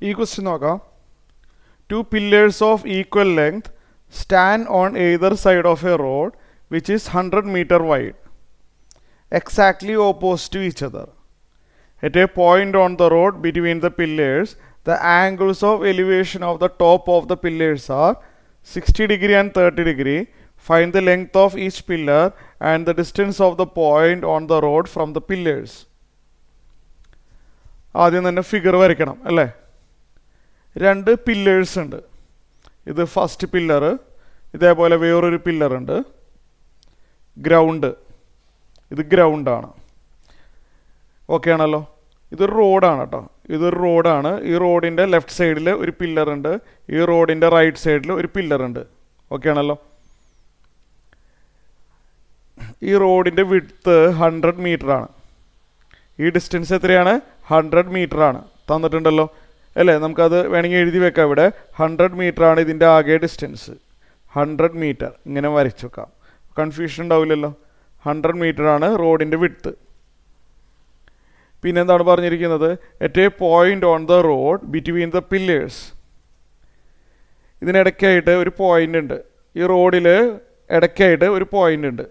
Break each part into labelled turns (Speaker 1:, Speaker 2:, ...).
Speaker 1: ഈ ക്വസ്റ്റ്യൻ നോക്കാം. To pillars of equal length stand on either side of A road which is 100 meter wide, exactly opposite to each other. At a point on the road between the pillars, the angles of elevation of the top of the pillars are 60 degree and 30 degree. Find the length of each pillar and the distance of the point on the road from the pillars. ആദ്യം തന്നെ figure വരയ്ക്കണം അല്ലേ. രണ്ട് pillars ഉണ്ട്. ഇത് first pillar, ഇതേപോലെ വേറൊരു pillar ഉണ്ട്. ഗ്രൗണ്ട്, ഇത് ഗ്രൗണ്ടാണ്. ഓക്കെ ആണല്ലോ. ഇതൊരു റോഡാണ് കേട്ടോ. ഇതൊരു റോഡാണ്. ഈ റോഡിൻ്റെ ലെഫ്റ്റ് സൈഡിൽ ഒരു പില്ലർ ഉണ്ട്, ഈ റോഡിൻ്റെ റൈറ്റ് സൈഡിൽ ഒരു പില്ലർ ഉണ്ട്. ഓക്കെ ആണല്ലോ. ഈ റോഡിൻ്റെ വിഡ്ത്ത് 100 meter ആണ്. ഈ ഡിസ്റ്റൻസ് എത്രയാണ്? 100 meter ആണ്. തന്നിട്ടുണ്ടല്ലോ അല്ലേ. നമുക്കത് വേണമെങ്കിൽ എഴുതി വെക്കാം. ഇവിടെ 100 meter ആണ് ഇതിൻ്റെ ആകെ ഡിസ്റ്റൻസ്. 100 meter ഇങ്ങനെ വരച്ചു വെക്കാം, കൺഫ്യൂഷൻ ഉണ്ടാവില്ലല്ലോ. 100 meter ആണ് റോഡിൻ്റെ വിഡ്ത്ത്. പിന്നെന്താണ് പറഞ്ഞിരിക്കുന്നത്? At a point on the road between the pillars. ഇതിനിടയ്ക്കായിട്ട് ഒരു പോയിൻ്റ് ഉണ്ട്. ഈ റോഡിൽ ഇടയ്ക്കായിട്ട് ഒരു പോയിൻ്റ് ഉണ്ട്.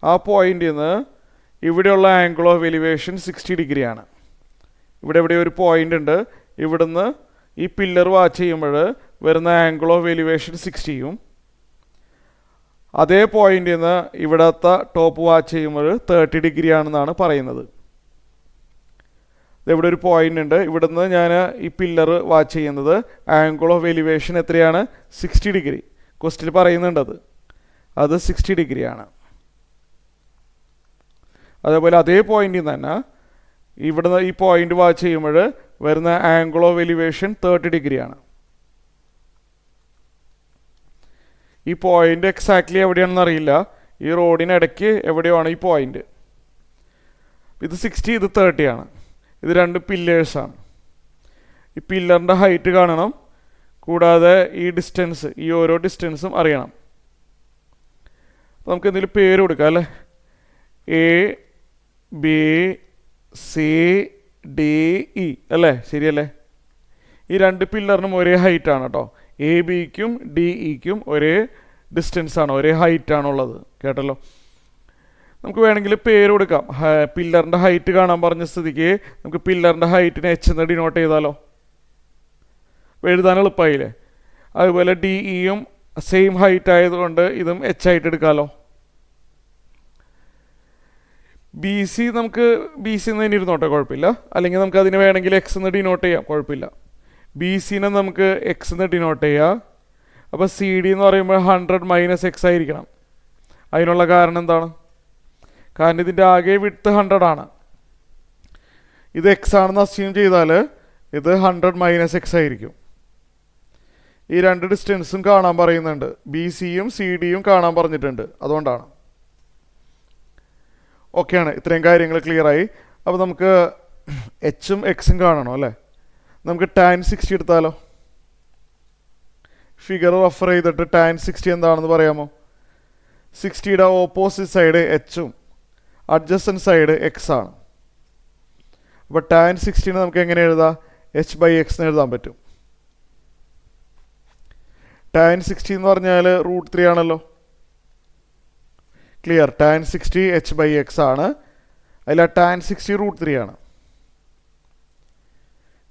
Speaker 1: ആ പോയിന്റിൽ നിന്ന് ഇവിടെയുള്ള ആംഗിൾ ഓഫ് എലിവേഷൻ 60 degree ആണ്. ഇവിടെ എവിടെ ഒരു പോയിന്റ് ഉണ്ട്. ഇവിടുന്ന് ഈ പില്ലർ വാച്ച് ചെയ്യുമ്പോൾ വരുന്ന ആംഗിൾ ഓഫ് എലിവേഷൻ 60യും അതേ പോയിന്റിൽ നിന്ന് ഇവിടത്തെ ടോപ്പ് വാച്ച് ചെയ്യുമ്പോൾ 30 degree ആണെന്നാണ് പറയുന്നത്. ഇവിടെ ഒരു പോയിന്റ് ഉണ്ട്. ഇവിടുന്ന് ഞാൻ ഈ പില്ലർ വാച്ച് ചെയ്യുന്നത് ആംഗിൾ ഓഫ് എലിവേഷൻ എത്രയാണ്? 60 degree. ക്വസ്റ്റ്യൻ പറയുന്നുണ്ട് അത് 60 degree ആണ്. അതേപോലെ അതേ പോയിന്റിൽ തന്നെ ഇവിടുന്ന് ഈ പോയിന്റ് വാച്ച് ചെയ്യുമ്പോൾ വരുന്ന ആംഗിൾ ഓഫ് എലിവേഷൻ 30 degree ആണ്. ഈ പോയിന്റ് എക്സാക്ട്ലി എവിടെയാണെന്ന് അറിയില്ല. ഈ റോഡിനിടയ്ക്ക് എവിടെയാണ് ഈ പോയിന്റ്. ഇത് 60, ഇത് 30 ആണ്. ഇത് രണ്ട് പില്ലേഴ്സാണ്. ഈ പില്ലറിൻ്റെ ഹൈറ്റ് കാണണം, കൂടാതെ ഈ ഡിസ്റ്റൻസ്, ഈ ഓരോ ഡിസ്റ്റൻസും അറിയണം. നമുക്ക് എന്തെങ്കിലും പേര് കൊടുക്കാം അല്ലേ. A B C D E അല്ലേ, ശരിയല്ലേ. ഈ രണ്ട് പില്ലറിനും ഒരേ ഹൈറ്റാണ് കേട്ടോ. എ ബിക്കും ഡി ഇക്കും ഒരേ ഡിസ്റ്റൻസാണ്, ഒരേ ഹൈറ്റാണുള്ളത്. കേട്ടല്ലോ. നമുക്ക് വേണമെങ്കിൽ പേര് കൊടുക്കാം. പില്ലറിൻ്റെ ഹൈറ്റ് കാണാൻ പറഞ്ഞ സ്ഥിതിക്ക് നമുക്ക് പില്ലറിൻ്റെ ഹൈറ്റിനെ എച്ച് എന്ന് ഡിനോട്ട് ചെയ്താലോ. എഴുതാൻ എളുപ്പമായില്ലേ. അതുപോലെ ഡി ഇയും സെയിം ഹൈറ്റ് ആയതുകൊണ്ട് ഇതും എച്ച് ആയിട്ട് എടുക്കാമല്ലോ. ബി സി നമുക്ക് ബി സി എന്ന് തന്നെ ഇരുന്നോട്ടെ, കുഴപ്പമില്ല. അല്ലെങ്കിൽ നമുക്ക് അതിന് വേണമെങ്കിൽ എക്സ് എന്ന് ഡിനോട്ട് ചെയ്യാം, കുഴപ്പമില്ല. ബി സിനെ നമുക്ക് എക്സ് എന്ന് ഡിനോട്ട് ചെയ്യാം. അപ്പോൾ സി ഡി എന്ന് പറയുമ്പോൾ 100 - x ആയിരിക്കണം. അതിനുള്ള കാരണം എന്താണ്? കാരണം ഇതിൻ്റെ ആകെ വിഡ്ത്ത് 100 ആണ്. ഇത് എക്സ് ആണെന്ന് അസ്യൂം ചെയ്താൽ ഇത് 100 - x ആയിരിക്കും. ഈ രണ്ട് ഡിസ്റ്റൻസും കാണാൻ പറയുന്നുണ്ട്. ബി സിയും സി ഡിയും കാണാൻ പറഞ്ഞിട്ടുണ്ട്, അതുകൊണ്ടാണ്. ഓക്കെയാണ്. ഇത്രയും കാര്യങ്ങൾ ക്ലിയറായി. അപ്പോൾ നമുക്ക് എച്ചും എക്സും കാണണം അല്ലേ. നമുക്ക് tan 60 എടുത്താലോ. ഫിഗർ റെഫർ ചെയ്തിട്ട് tan 60 എന്താണെന്ന് പറയാമോ? 60യുടെ ഓപ്പോസിറ്റ് സൈഡ് എച്ചും അഡ്ജസ്റ്റൻറ്റ് സൈഡ് എക്സ് ആണ്. അപ്പോൾ tan 60 നമുക്ക് എങ്ങനെ എഴുതാം? h/x എന്ന് എഴുതാൻ പറ്റും. tan 60 എന്ന് പറഞ്ഞാൽ √3 ആണല്ലോ. ക്ലിയർ. tan 60 h/x ആണ്. അതിൽ tan 60 √3 ആണ്.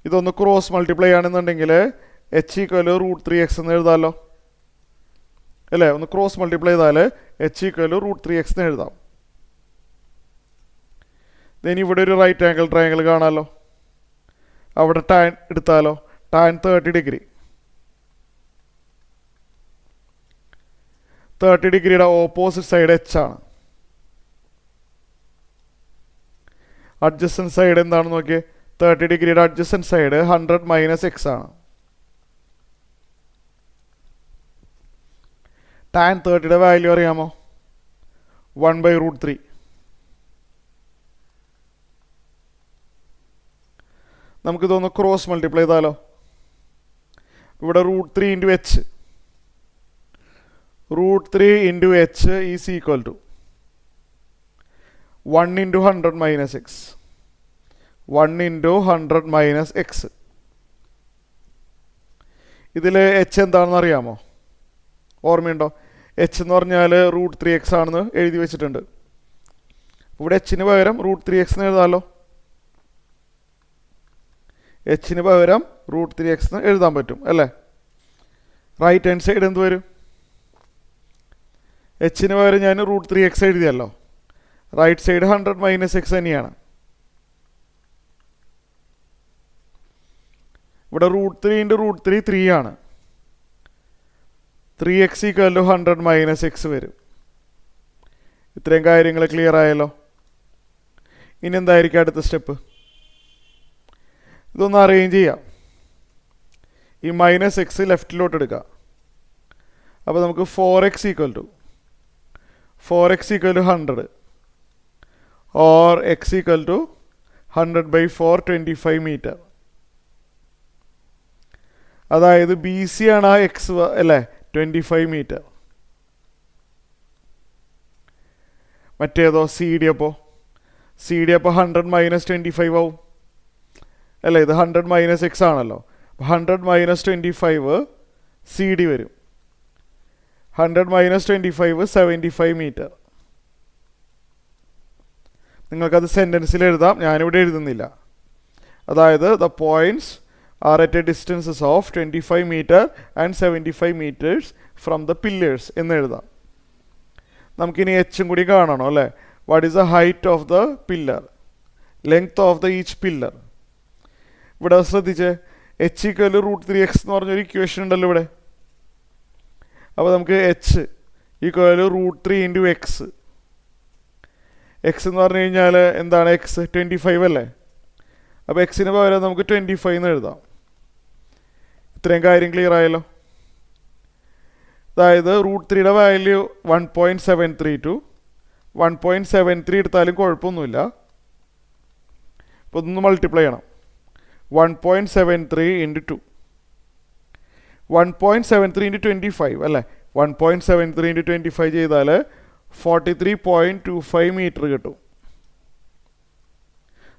Speaker 1: ഇതൊന്ന് ക്രോസ് മൾട്ടിപ്ലൈ ആണെന്നുണ്ടെങ്കിൽ h = √3x എന്ന് എഴുതാമല്ലോ അല്ലേ. ഒന്ന് ക്രോസ് മൾട്ടിപ്ലൈ ചെയ്താൽ h = √3x എന്ന് എഴുതാം. ഇനി ഇവിടെ ഒരു റൈറ്റ് ആംഗിൾ ട്രയാങ്കിൾ കാണാമല്ലോ. അവിടെ tan എടുത്താലോ. tan 30 degree. 30 ഡിഗ്രിയുടെ ഓപ്പോസിറ്റ് സൈഡ് എച്ച് ആണ്. അഡ്ജസ്റ്റൻറ്റ് സൈഡ് എന്താണെന്ന് നോക്കിയേ. 30 ഡിഗ്രിയുടെ അഡ്ജസ്റ്റൻറ്റ് സൈഡ് 100 - x ആണ്. tan 30യുടെ വാല്യൂ അറിയാമോ? 1/√3. നമുക്കിതൊന്ന് ക്രോസ് മൾട്ടിപ്ലൈ ചെയ്താലോ. ഇവിടെ √3 × h. √3 × h is equal to 1 × 100 - x. 1 × 100 - x. ഇതിൽ എച്ച് എന്താണെന്ന് അറിയാമോ? ഓർമ്മയുണ്ടോ? എച്ച് എന്ന് പറഞ്ഞാൽ √3x ആണെന്ന് എഴുതി വെച്ചിട്ടുണ്ട്. ഇവിടെ എച്ചിന് പകരം √3x എന്ന് എഴുതാമല്ലോ. എച്ചിന് പകരം √3x എന്ന് എഴുതാൻ പറ്റും അല്ലേ? റൈറ്റ് ഹാൻഡ് സൈഡ് എന്ത് വരും? എച്ചിന് പകരം ഞാൻ √3x എഴുതിയല്ലോ. റൈറ്റ് സൈഡ് 100 - x തന്നെയാണ്. ഇവിടെ √3 × √3 3 ആണ്. 3x = 100 - x വരും. ഇത്രയും കാര്യങ്ങൾ ക്ലിയർ ആയല്ലോ. ഇനി എന്തായിരിക്കും അടുത്ത സ്റ്റെപ്പ്? ഇതൊന്ന് അറേഞ്ച് ചെയ്യാം. ഈ -x ലെഫ്റ്റിലോട്ട് എടുക്കുക. അപ്പോൾ നമുക്ക് 4x = 100 or x = 100/4 25 മീറ്റർ. അതായത് BC ആണ് ആ എക്സ് അല്ലേ, 25 മീറ്റർ. മറ്റേതോ CD അപ്പോൾ 100 - 25 ആവും അല്ലേ? ഇത് 100 - x ആണല്ലോ. 100 - 25 CD വരും. 100 - 25 75 മീറ്റർ. നിങ്ങൾക്കത് സെൻറ്റൻസിൽ എഴുതാം, ഞാനിവിടെ എഴുതുന്നില്ല. അതായത് the points are at a distances of 25 metre and 75 metres from the pillars എന്ന് എഴുതാം. നമുക്കിനി എച്ചും കൂടി കാണണം അല്ലേ? What is the height of the pillar, length of the each pillar. ഇവിടെ ശ്രദ്ധിച്ച് h = √3x എന്ന് പറഞ്ഞൊരു ഇക്വേഷൻ ഉണ്ടല്ലോ ഇവിടെ. അപ്പോൾ നമുക്ക് h = √3 × x. x എന്ന് പറഞ്ഞു കഴിഞ്ഞാൽ എന്താണ്? x 25 അല്ലേ? അപ്പോൾ എക്സിന് പകരം നമുക്ക് 25 എന്ന് എഴുതാം. ഇത്രയും കാര്യം ക്ലിയർ ആയല്ലോ. അതായത് √3യുടെ വാല്യൂ 1.732. 1.73 എടുത്താലും കുഴപ്പമൊന്നുമില്ല. അപ്പോൾ ഇതൊന്ന് മൾട്ടിപ്ലൈ ചെയ്യണം. 1.73 × 2. 1.73 × 25 അല്ലേ? 1.73 × 25 ചെയ്താൽ 43.25 മീറ്റർ കിട്ടും.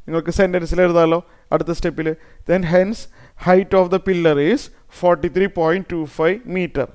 Speaker 1: നിങ്ങൾക്ക് സെൻറ്റൻസിൽ എഴുതാമല്ലോ അടുത്ത സ്റ്റെപ്പിൽ. Then hence height of the pillar is 43.25 metre.